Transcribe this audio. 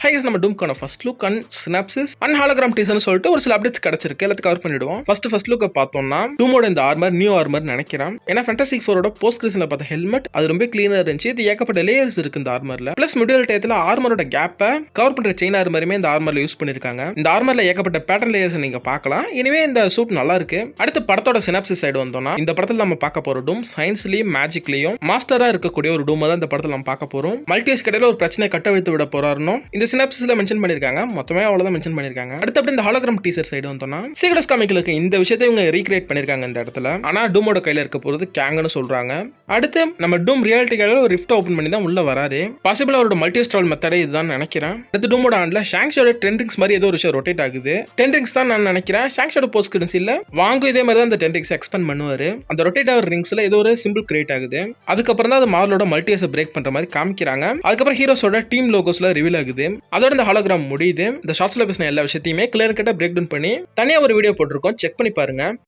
Highs நம்ம டூம்க்கான first look and synopsis and hologram டீசர்னு சொல்லிட்டு ஒரு சில அப்டேட்ஸ் கிடைச்சிருக்கு. எல்லாத்தையும் கவர் பண்ணிடுவோம். ஃபர்ஸ்ட் லுக்கை பார்த்தோம்னா டூமோட இந்த ஆர்மர் நியூ ஆர்மர் நினைக்கிறேன். ஏன்னா ஃபேண்டாஸ்டிக் ஃபோரோட போஸ்ட் கிரீஸ்ல பார்த்த ஹெல்மெட் அது ரொம்ப கிளீனா இருந்துச்சு. இது ஏகப்பட்ட லேயர்ஸ் இருக்கு இந்த ஆர்மர்ல. பிளஸ் மிடில் டயத்துல ஆர்மரோட கேப்பை கவர் பண்ற செயின் ஆர்மருமே இந்த ஆர்மர்ல யூஸ் பண்ணிருக்காங்க. இந்த ஆர்மர்ல ஏகப்பட்ட பேட்டர்ன் லேயர்ஸ் நீங்க பார்க்கலாம். இனிமே இந்த சூட் நல்லா இருக்கு. அடுத்து படத்தோட சினாப்சிஸ் சைடு வந்தோம்னா இந்த படத்துல நம்ம பார்க்க போற டூம் சயின்ஸ்லயும் மேஜிக்லயும் மாஸ்டரா இருக்கக்கூடிய ஒரு டூம் தான் இந்த படத்துல நம்ம பார்க்க போறோம். மல்டிவர்ஸ் கடையில ஒரு பிரச்சனை கட்டவிழ்த்து விட போறாருன்னு இந்த சினாப்சிஸ்ல மென்ஷன் பண்ணிருக்காங்க. மொத்தமே அவ்வளவுதான் மென்ஷன் பண்ணிருக்காங்க. அடுத்து அப்படி இந்த ஹாலோகிராம் டீசர் சைடு வந்தோம்னா சீக்ரெட்ஸ் காமிக்களுக்கு இந்த விஷயத்தை இவங்க ரீக்ரியேட் பண்ணிருக்காங்க இந்த இடத்துல. ஆனா டூமோட கையில இருக்க போறது கேங்னு சொல்றாங்க. அடுத்து நம்ம டூம் ரியாலிட்டி கையில ஒரு ரிஃப்ட் ஓபன் பண்ணி தான் உள்ள வராரு. பாசிபிள் அவரோட மல்டிவர்ஸ் டிராவல் மெத்தடே இதுதான் நினைக்கிறேன். அடுத்து டூமோட ஹேண்ட்ல ஷாங்ஷோட டென்ரிங்ஸ் மாதிரி ஏதோ ஒரு விஷயம் ரொட்டேட் ஆகுது. டென்ரிங்ஸ் தான் நான் நினைக்கிறேன். ஷாங்ஷோட போஸ்ட் கிரீன்ஸ்ல வாங்கு இதே மாதிரி தான் அந்த டென்ரிங்ஸ் எக்ஸ்பேண்ட் பண்ணுவாரு. அந்த ரொட்டேட் ஆகிற ரிங்ஸ்ல ஏதோ ஒரு சிம்பிள் கிரியேட் ஆகுது. அதுக்கப்புறம் தான் அது மார்லோட மல்டிவர்ஸை பிரேக் பண்ற மாதிரி காமிக்கிறாங்க. அதுக்கப்புறம் ஹீரோஸோட டீம் லோகோஸ்ல ரிவீல் ஆகுது. அதோட இந்த ஹாலோகிராம் முடியுது. இந்த ஷார்ட்ஸ்ல பேசின எல்லா விஷயத்தையுமே கிளியர் கட்டா பிரேக் டவுன் பண்ணி தனியா ஒரு வீடியோ போட்டிருக்கோம். செக் பண்ணி பாருங்க.